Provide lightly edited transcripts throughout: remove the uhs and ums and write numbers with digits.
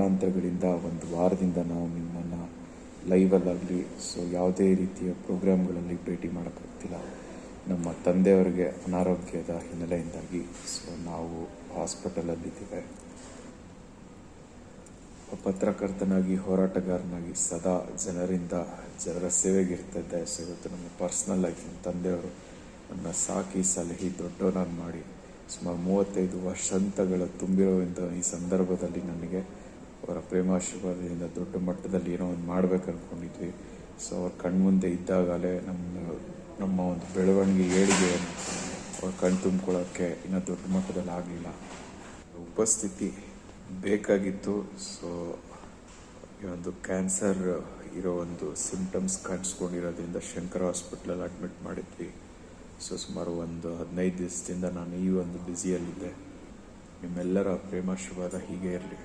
ಕಾರಣಾಂತರಗಳಿಂದ ಒಂದು ವಾರದಿಂದ ನಾವು ನಿಮ್ಮನ್ನು ಲೈವಲ್ಲಾಗಲಿ ಯಾವುದೇ ರೀತಿಯ ಪ್ರೋಗ್ರಾಮ್ಗಳಲ್ಲಿ ಭೇಟಿ ಮಾಡೋಕ್ಕಾಗ್ತಿಲ್ಲ. ನಮ್ಮ ತಂದೆಯವರಿಗೆ ಅನಾರೋಗ್ಯದ ಹಿನ್ನೆಲೆಯಿಂದಾಗಿ ನಾವು ಹಾಸ್ಪಿಟಲಲ್ಲಿದ್ದೇವೆ. ಪತ್ರಕರ್ತನಾಗಿ, ಹೋರಾಟಗಾರನಾಗಿ ಸದಾ ಜನರ ಸೇವೆಗಿರ್ತಿದ್ದೆ. ಇವತ್ತು ನಮ್ಮ ಪರ್ಸ್ನಲ್ ಆಗಿ ನಮ್ಮ ತಂದೆಯವರು ನನ್ನ ಸಾಕಿ ಸಲಹಿ ದೊಡ್ಡವನಾಗಿ ಮಾಡಿ ಸುಮಾರು 35 ವರ್ಷಗಳ ತುಂಬಿರುವಂಥ ಈ ಸಂದರ್ಭದಲ್ಲಿ ನನಗೆ ಅವರ ಪ್ರೇಮಾಶೀರ್ವಾದದಿಂದ ದೊಡ್ಡ ಮಟ್ಟದಲ್ಲಿ ಏನೋ ಒಂದು ಮಾಡ್ಬೇಕು ಅಂದ್ಕೊಂಡಿದ್ವಿ. ಅವ್ರ ಕಣ್ಮುಂದೆ ಇದ್ದಾಗಲೇ ನಮ್ಮ ಒಂದು ಬೆಳವಣಿಗೆ ಏಳಿಗೆಯನ್ನು ಅವ್ರ ಕಣ್ ತುಂಬಿಕೊಳ್ಳೋಕ್ಕೆ ಇನ್ನೂ ದೊಡ್ಡ ಮಟ್ಟದಲ್ಲಿ ಆಗಲಿಲ್ಲ. ಉಪಸ್ಥಿತಿ ಬೇಕಾಗಿತ್ತು. ಈ ಒಂದು ಕ್ಯಾನ್ಸರ್ ಇರೋ ಒಂದು ಸಿಂಪ್ಟಮ್ಸ್ ಕಾಣಿಸ್ಕೊಂಡಿರೋದ್ರಿಂದ ಶಂಕರ ಹಾಸ್ಪಿಟ್ಲಲ್ಲಿ ಅಡ್ಮಿಟ್ ಮಾಡಿದ್ವಿ. ಸುಮಾರು ಒಂದು 15 ದಿವಸದಿಂದ ನಾನು ಈ ಒಂದು ಬ್ಯುಸಿಯಲ್ಲಿದ್ದೆ. ನಿಮ್ಮೆಲ್ಲರ ಪ್ರೇಮಾಶೀರ್ವಾದ ಹೀಗೆ ಇರಲಿ.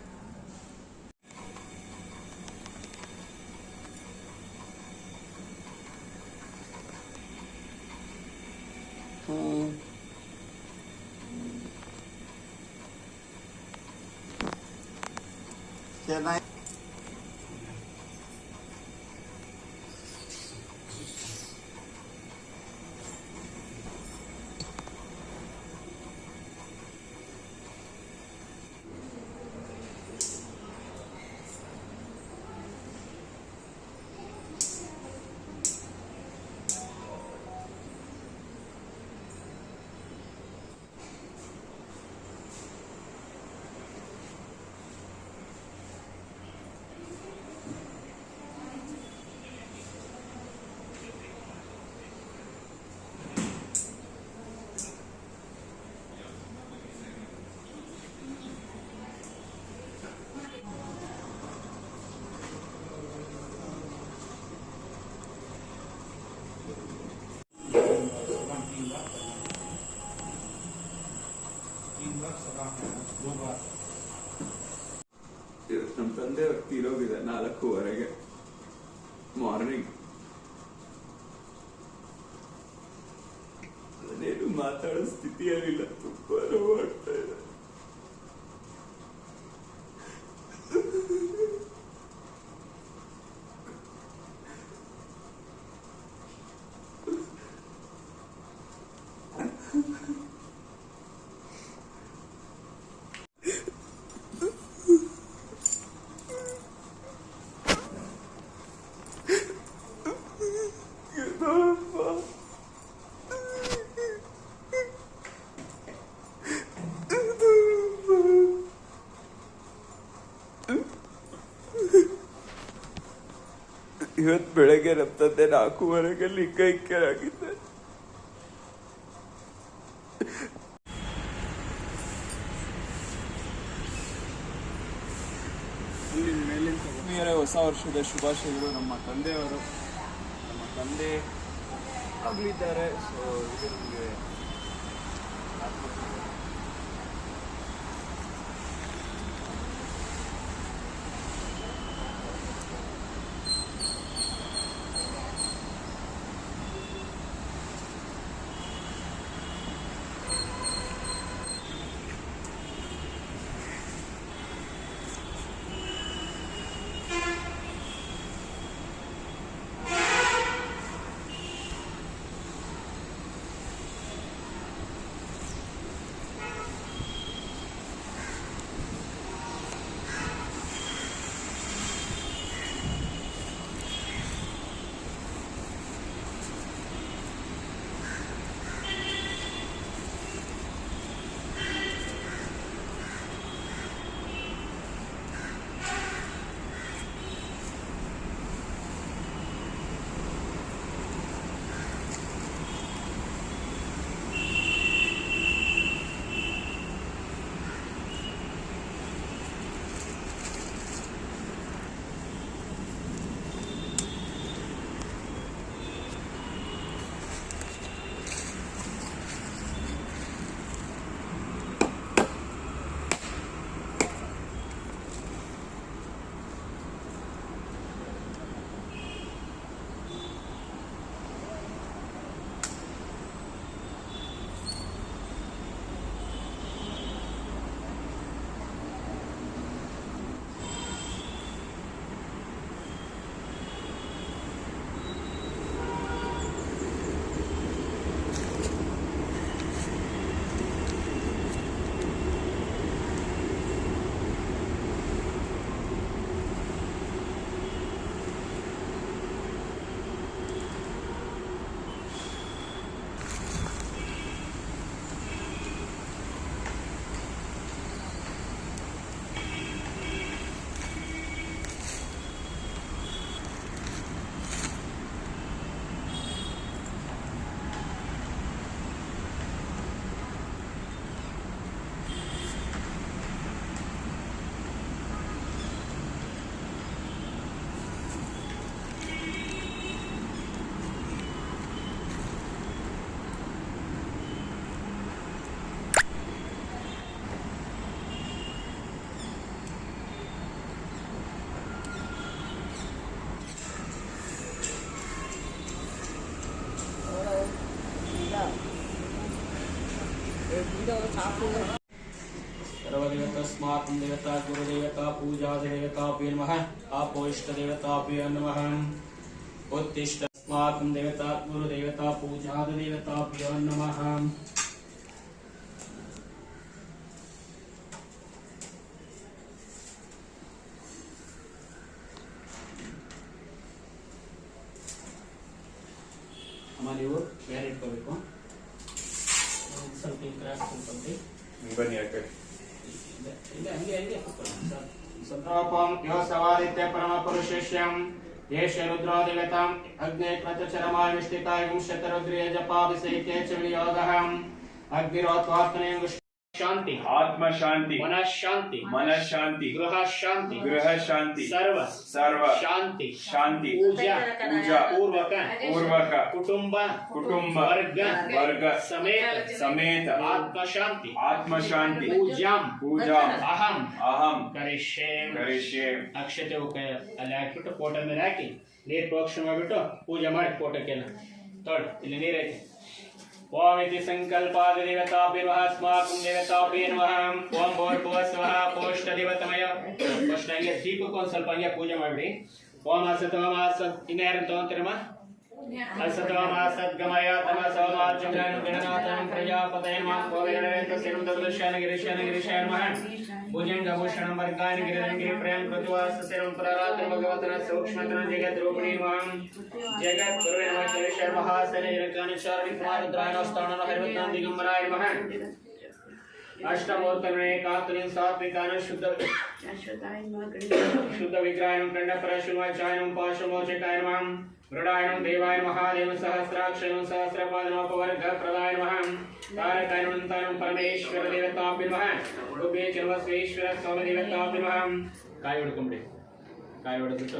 ನಮ್ಮ ತಂದೆ ತೀರೋಗಿದೆ 4:15 ಮಾರ್ನಿಂಗ್. ನಾನೇನು ಮಾತಾಡೋ ಸ್ಥಿತಿಯಲ್ಲಿಲ್ಲ. ತುಂಬಾ ನೋವಾಗ್ತಾ ಇದೆ. ಇವತ್ತು ಬೆಳಗ್ಗೆ ನಮ್ಮ ತಂದೆ 4:15 ಲಿಂಗೈಕ್ಯರಾಗಿದ್ದೆ. ಹೊಸ ವರ್ಷದ ಶುಭಾಶಯಗಳು. ನಮ್ಮ ತಂದೆಯವರು ನಮ್ಮ ತಂದೆ ಆಗಲಿದ್ದಾರೆ. ಇದು ನಮಗೆ सर्वदेवतस्मात् देवता गुरुदेवता पूजा देवताभ्यो नमः आपो इष्टदेवताभ्यो नमः उत्तिष्ठस्मात् देवता गुरुदेवता पूजा देवताभ्यो नमः हमारे वो क्लियर इಟ್ಕೋಬೇಕು ಸ್ವಲ್ಪ ಕ್ರಾಸ್ ಸ್ವಲ್ಪ ಬನ್ನಿ ಆ ಕಡೆ सत्रापम यो सवादित्य परम पुरुषेष्यम येष रुद्रो देवताम अग्ने कृतचरमाय विष्टिताय शतरुद्रिय जपाभिषेके च वियोगः अग्निरोत्वात्मने शांति आत्म शांति मन शांति गृह शांति सर्व शांति पूजा पूर्वक कुटुंब वर्ग समेत आत्म शांति पूजा अहम करिष्ये अक्षते ಅಲ್ಲಿ ಹಾಕಿಬಿಟ್ಟು ಫೋಟೋ ಮೇಲೆ ಹಾಕಿ ನೀರು ಪ್ರೋಕ್ಷಣೆ ಮಾಡಿಬಿಟ್ಟು ಪೂಜೆ ಮಾಡಿ ಫೋಟೋಕ್ಕೆಲ್ಲ ತೊಡ್ ಇಲ್ಲಿ ನೀರೈತೆ ओम इति संकल्पादि देवताभिर्वहस्माकं देवताभ्यो नमः ओम भूर्भुवस्वः पोष्टदेवतमय पोष्टंगे दीपಕ್ಕೆ ಒಂದು ಸ್ವಲ್ಪ ಹಂಗೆ ಪೂಜೆ ಮಾಡಿ ಓಂ ಅಸತೋಮಾಸ ಇನ್ಯಾರು ತಗೊಂತೀರಮ್ಮ असतोमासद्गमय तमसोमार्जुनं गणनाथं प्रजापतये नमः गोविन्दं सिरं दर्शनं गिरिशाय नमः भुजंगभूषणं वर्गानि गिरिरंगे प्रेम प्रतिवास सिरं प्ररात्र भगवतन सूक्ष्मतन जगत रूपिणी नमः जगत गुरुवे नमः गिरिशाय महासने जगकानि चारणि कुमार द्रायनोस्तानन हरिवतन दिगंबराय नमः अष्टमूर्तने कातुलिं सात्विकान शुद्ध विग्रहाय कंड परशुवाचायं पाशुमोचकाय नमः मृडायनं देवाय महादेव सहस्राक्षरं सहस्रपादनोपवर्ग प्रदाय नमः तारकायनं परमेश्वर देवताभ्यो नमः रूपे चर्वस्वेश्वर स्वामी देवताभ्यो नमः काय ಹೊಡ್ಕೊಂಬಿಡಿ काय ಹೊಡೆದ್ಬಿಟ್ಟು